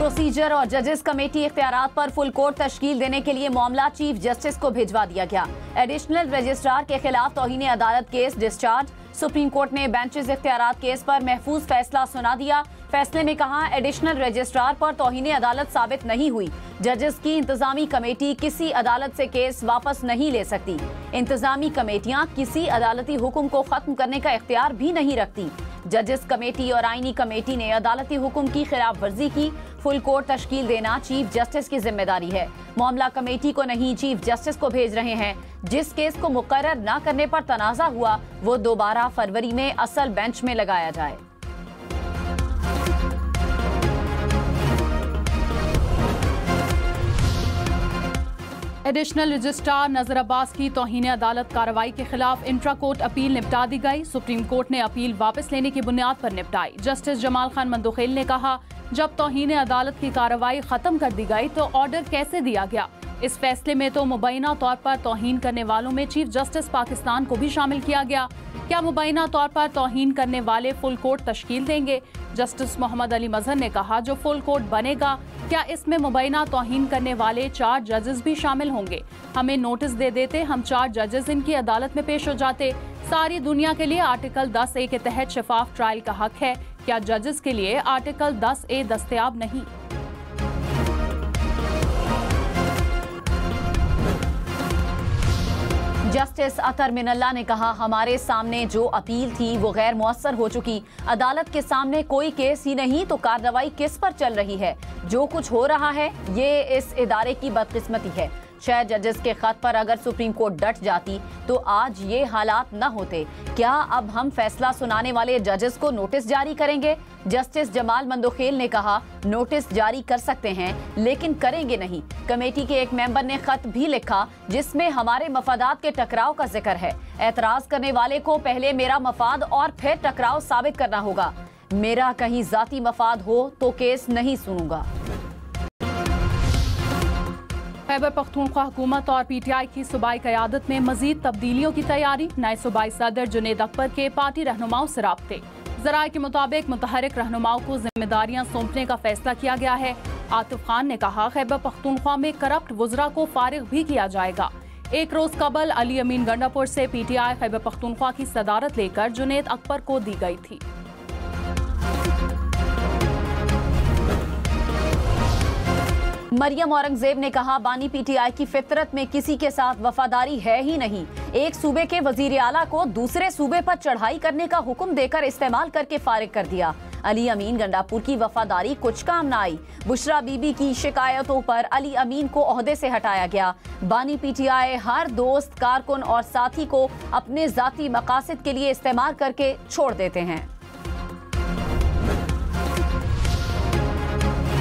Procedure और जजेस committee इख्तियारात पर फुल कोर्ट तश्कील देने के लिए मामला चीफ जस्टिस को भिजवा दिया गया। एडिशनल रजिस्ट्रार के खिलाफ तौहीन अदालत केस डिस्चार्ज। सुप्रीम कोर्ट ने बेंचेस इख्तियारात केस पर महफूज फैसला सुना दिया। फैसले में कहा, एडिशनल रजिस्ट्रार पर तौहीन अदालत साबित नहीं हुई। जजेस की इंतजामी कमेटी किसी अदालत से केस वापस नहीं ले सकती। इंतजामी कमेटियां किसी अदालती हुक्म को खत्म करने का इख्तियार भी नहीं रखती। जजेस कमेटी और आईनी कमेटी ने अदालती हुक्म की खिलाफ वर्जी की। फुल कोर्ट तश्कील देना चीफ जस्टिस की जिम्मेदारी है। मामला कमेटी को नहीं, चीफ जस्टिस को भेज रहे हैं। जिस केस को मुकर्रर न करने पर तनाजा हुआ, वो दोबारा फरवरी में असल बेंच में लगाया जाए। एडिशनल रजिस्ट्रार नजर अब्बास की तौहीन अदालत कार्रवाई के खिलाफ इंट्रा कोर्ट अपील निपटा दी गई। सुप्रीम कोर्ट ने अपील वापस लेने की बुनियाद पर निपटाई। जस्टिस जमाल खान मंदोखेल ने कहा, जब तौहीन अदालत की कार्रवाई खत्म कर दी गई तो ऑर्डर कैसे दिया गया? इस फैसले में तो मुबैना तौर पर तौहीन करने वालों में चीफ जस्टिस पाकिस्तान को भी शामिल किया गया। क्या मुबैना तौर पर तौहीन करने वाले फुल कोर्ट तश्कील देंगे? जस्टिस मोहम्मद अली मजहर ने कहा, जो फुल कोर्ट बनेगा, क्या इसमें मुबैना तौहीन करने वाले 4 जजेस भी शामिल होंगे? हमें नोटिस दे देते, हम 4 जजेस इनकी अदालत में पेश हो जाते। सारी दुनिया के लिए आर्टिकल 10A के तहत शफाफ ट्रायल का हक है। क्या जजेस के लिए आर्टिकल 10A दस्तयाब नहीं? जस्टिस अतर मिनल्ला ने कहा, हमारे सामने जो अपील थी वो गैर मुअस्सर हो चुकी। अदालत के सामने कोई केस ही नहीं तो कार्रवाई किस पर चल रही है? जो कुछ हो रहा है ये इस इदारे की बदकिस्मती है। 6 जजेस के खत पर अगर सुप्रीम कोर्ट डट जाती तो आज ये हालात न होते। क्या अब हम फैसला सुनाने वाले जजेस को नोटिस जारी करेंगे? जस्टिस जमाल मंदोखेल ने कहा, नोटिस जारी कर सकते हैं लेकिन करेंगे नहीं। कमेटी के एक मेंबर ने खत भी लिखा जिसमें हमारे मफादात के टकराव का जिक्र है। एतराज करने वाले को पहले मेरा मफाद और फिर टकराव साबित करना होगा। मेरा कहीं जाती मफाद हो तो केस नहीं सुनूंगा। खैबर पख्तूनख्वा हुकूमत और PTI की सूबाई क़यादत में मजीद तब्दीलियों की तैयारी। नए सूबाई सदर जुनेद अकबर के पार्टी रहनुमाओं से राब्ते। ज़राए के मुताबिक मुतहरिक रहनुमाओं को जिम्मेदारियां सौंपने का फैसला किया गया है। आतिफ खान ने कहा, खैबर पख्तूनख्वा में करप्ट वज़रा को फारिग भी किया जाएगा। एक रोज कबल अली अमीन गंडापुर से PTI खैबर पख्तूनख्वा की सदारत लेकर जुनेद अकबर को दी गई थी। मरियम औरंगजेब ने कहा, बानी PTI की फितरत में किसी के साथ वफादारी है ही नहीं। एक सूबे के वजीर आला को दूसरे सूबे पर चढ़ाई करने का हुक्म देकर इस्तेमाल करके फारिग कर दिया। अली अमीन गंडापुर की वफादारी कुछ काम न आई। बुशरा बीबी की शिकायतों पर अली अमीन को ओहदे से हटाया गया। बानी PTI हर दोस्त, कारकुन और साथी को अपने जाती मकासद के लिए इस्तेमाल करके छोड़ देते हैं।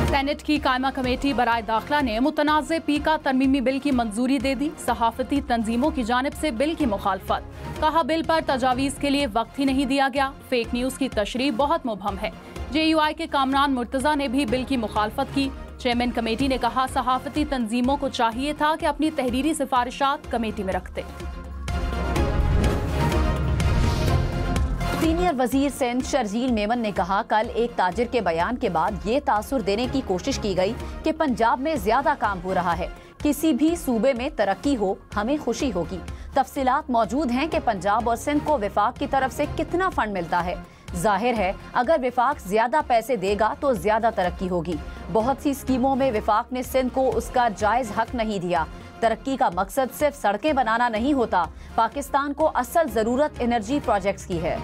सेनेट की कायमा कमेटी बराए दाखिला ने मुतनाज़े पीका तरमीमी बिल की मंजूरी दे दी। सहाफती तंजीमों की जानिब से बिल की मुखालफत। कहा, बिल पर तजावीज़ के लिए वक्त ही नहीं दिया गया। फेक न्यूज़ की तशरीह बहुत मुबहम है। JUI के कामरान मुर्तज़ा ने भी बिल की मुखालफत की। चेयरमैन कमेटी ने कहा, सहाफती तंजीमों को चाहिए था कि अपनी तहरीरी सिफारिशात कमेटी में रखते। सीनियर वजीर सिंध शर्जील मेमन ने कहा, कल एक ताजिर के बयान के बाद ये तासुर देने की कोशिश की गई कि पंजाब में ज्यादा काम हो रहा है। किसी भी सूबे में तरक्की हो हमें खुशी होगी। तफसीलात मौजूद हैं कि पंजाब और सिंध को विफाक की तरफ से कितना फंड मिलता है। जाहिर है अगर विफाक ज्यादा पैसे देगा तो ज्यादा तरक्की होगी। बहुत सी स्कीमों में विफाक ने सिंध को उसका जायज हक नहीं दिया। तरक्की का मकसद सिर्फ सड़कें बनाना नहीं होता। पाकिस्तान को असल जरूरत एनर्जी प्रोजेक्ट्स की है।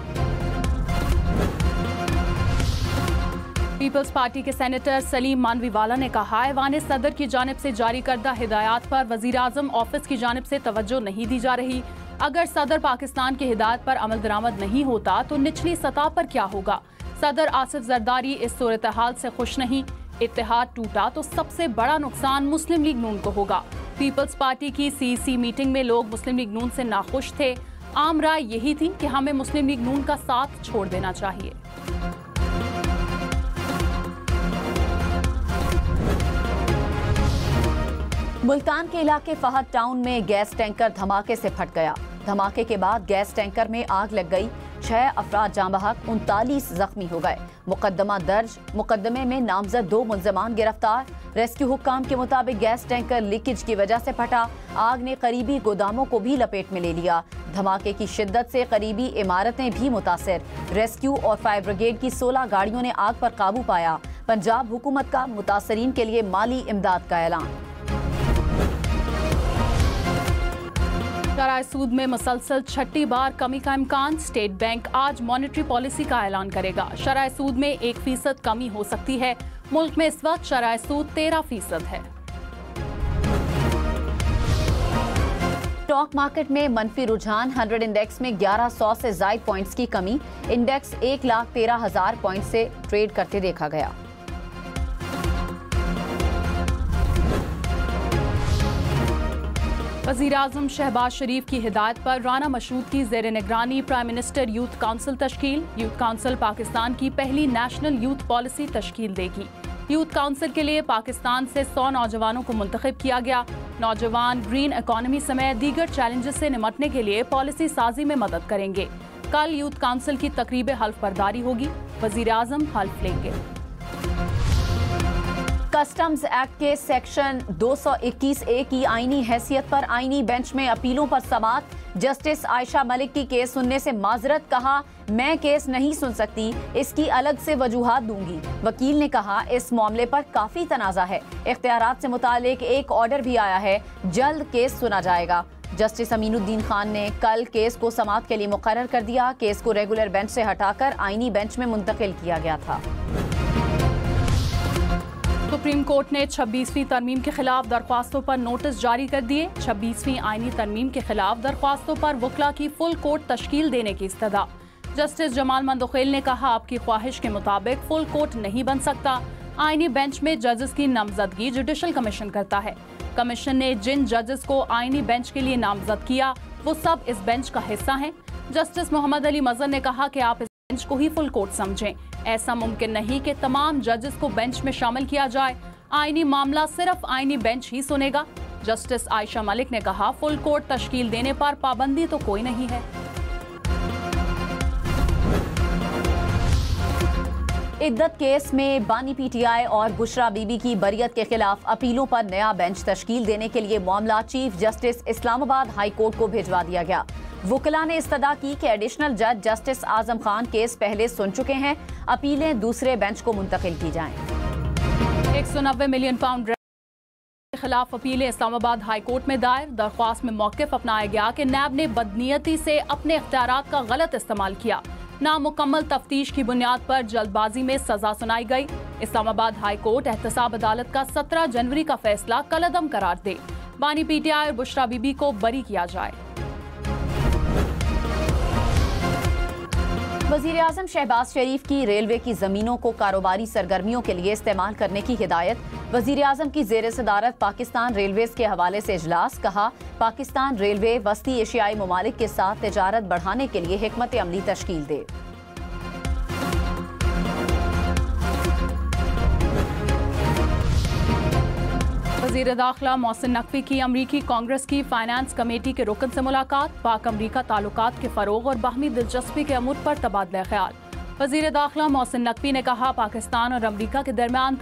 पीपल्स पार्टी के सेनेटर सलीम मानवीवाला ने कहा, ऐवान सदर की जानिब से जारी करदा हिदायत पर वजीर आजम ऑफिस की जानिब से तवज्जो नहीं दी जा रही। अगर सदर पाकिस्तान की हिदायत पर अमल दरामद नहीं होता तो निचली सतह पर क्या होगा? सदर आसिफ जरदारी इस सूरत हाल से खुश नहीं। इत्तेहाद टूटा तो सबसे बड़ा नुकसान मुस्लिम लीग नून को होगा। पीपल्स पार्टी की CEC मीटिंग में लोग मुस्लिम लीग नून से नाखुश थे। आम राय यही थी कि हमें मुस्लिम लीग नून का साथ छोड़ देना चाहिए। मुल्तान के इलाके फहद टाउन में गैस टैंकर धमाके से फट गया। धमाके के बाद गैस टैंकर में आग लग गई। 6 अफराद जाँ बहक, 39 जख्मी हो गए। मुकदमा दर्ज, मुकदमे में नामजद 2 मुल्जमान गिरफ्तार। रेस्क्यू हुक्काम के मुताबिक गैस टैंकर लीकेज की वजह से फटा। आग ने करीबी गोदामों को भी लपेट में ले लिया। धमाके की शिद्दत से करीबी इमारतें भी मुतासिर। रेस्क्यू और फायर ब्रिगेड की 16 गाड़ियों ने आग पर काबू पाया। पंजाब हुकूमत का मुतासरीन के लिए माली इमदाद का ऐलान। शरह सूद में मुसलसल छठी बार कमी का इम्कान। स्टेट बैंक आज मॉनेटरी पॉलिसी का ऐलान करेगा। शरह सूद में 1% कमी हो सकती है। मुल्क में इस वक्त शरह सूद 13% है। स्टॉक मार्केट में मनफी रुझान। 100 इंडेक्स में 1100 से जायद पॉइंट्स की कमी। इंडेक्स 1,13,000 पॉइंट से ट्रेड करते देखा गया। वज़ीर-ए-आज़म शहबाज शरीफ की हिदायत पर राना मशरूद की ज़ेर निगरानी प्राइम मिनिस्टर यूथ काउंसिल तश्कील। यूथ काउंसिल पाकिस्तान की पहली नेशनल यूथ पॉलिसी तश्कील देगी। यूथ काउंसिल के लिए पाकिस्तान से 100 नौजवानों को मुंतखब किया गया। नौजवान ग्रीन इकॉनमी समेत दीगर चैलेंजेस से निमटने के लिए पॉलिसी साजी में मदद करेंगे। कल यूथ काउंसिल की तकरीब हल्फ बर्दारी होगी। वज़ीर-ए-आज़म हल्फ लेंगे। कस्टम्स एक्ट के सेक्शन 221A की आईनी हैसियत पर आईनी बेंच में अपीलों पर समाअत। जस्टिस आयशा मलिक की केस सुनने से माजरत, कहा मैं केस नहीं सुन सकती, इसकी अलग से वजूहात दूंगी। वकील ने कहा इस मामले पर काफी तनाजा है। इख्तियारात से मुतालिक एक ऑर्डर भी आया है, जल्द केस सुना जाएगा। जस्टिस अमीनुद्दीन खान ने कल केस को समाअत के लिए मुकर्रर कर दिया। केस को रेगुलर बेंच से हटाकर आईनी बेंच में मुंतकिल किया गया था। सुप्रीम कोर्ट ने 26वीं तरमीम के खिलाफ दरख्वास्तों पर नोटिस जारी कर दिए। 26वीं आईनी तरमीम के खिलाफ दरख्वास्तों पर वकला की फुल कोर्ट तश्कील देने की इस्तदा। जस्टिस जमाल मंदोखेल ने कहा आपकी ख्वाहिश के मुताबिक फुल कोर्ट नहीं बन सकता। आईनी बेंच में जजेस की नामजदगी जुडिशल कमीशन करता है। कमीशन ने जिन जजेस को आईनी बेंच के लिए नामजद किया वो सब इस बेंच का हिस्सा हैं। जस्टिस मोहम्मद अली मजहर ने कहा कि आप इस बेंच को ही फुल कोर्ट समझें। ऐसा मुमकिन नहीं कि तमाम जजेस को बेंच में शामिल किया जाए। आईनी मामला सिर्फ आईनी बेंच ही सुनेगा। जस्टिस आयशा मलिक ने कहा फुल कोर्ट तश्कील देने पर पाबंदी तो कोई नहीं है। इद्दत केस में बानी पीटीआई और बुशरा बीबी की बरियत के खिलाफ अपीलों पर नया बेंच तश्कील देने के लिए मामला chief justice Islamabad high court को भिजवा दिया गया। वकला ने इस्तदा की कि एडिशनल जज जस्टिस आजम खान केस पहले सुन चुके हैं, अपीलें दूसरे बेंच को मुंतकिल की जाएं। 190 मिलियन पाउंड के खिलाफ अपीलें इस्लामाबाद हाई कोर्ट में दायर। दरख्वास्त में मौक़िफ़ अपनाया गया कि नैब ने बदनीयती से अपने इख्तियारात का गलत इस्तेमाल किया। नामुकम्मल तफ्तीश की बुनियाद पर जल्दबाजी में सजा सुनाई गई। इस्लामाबाद हाई कोर्ट एहतसाब अदालत का 17 जनवरी का फैसला कलअदम करार दे। बानी पीटीआई और बुशरा बीबी को बरी किया जाए। वज़ीर-ए-आज़म शहबाज शरीफ की रेलवे की ज़मीनों को कारोबारी सरगर्मियों के लिए इस्तेमाल करने की हिदायत। वज़ीर-ए-आज़म की ज़ेर सदारत पाकिस्तान रेलवेज के हवाले से इजलास। कहा पाकिस्तान रेलवे वस्ती एशियाई ममालिक के साथ तिजारत बढ़ाने के लिए हिकमत अमली तश्कील दे। वज़ीर दाखिला मोहसिन नकवी की अमरीकी कांग्रेस की फाइनेंस कमेटी के रुकन से मुलाकात। पाक अमरीका ताल्लुकात के फ़रोग़ और बाहमी दिलचस्पी के अमूर पर तबादला ख्याल। वज़ीर दाखिला मोहसिन नकवी ने कहा पाकिस्तान और अमरीका के दरमियान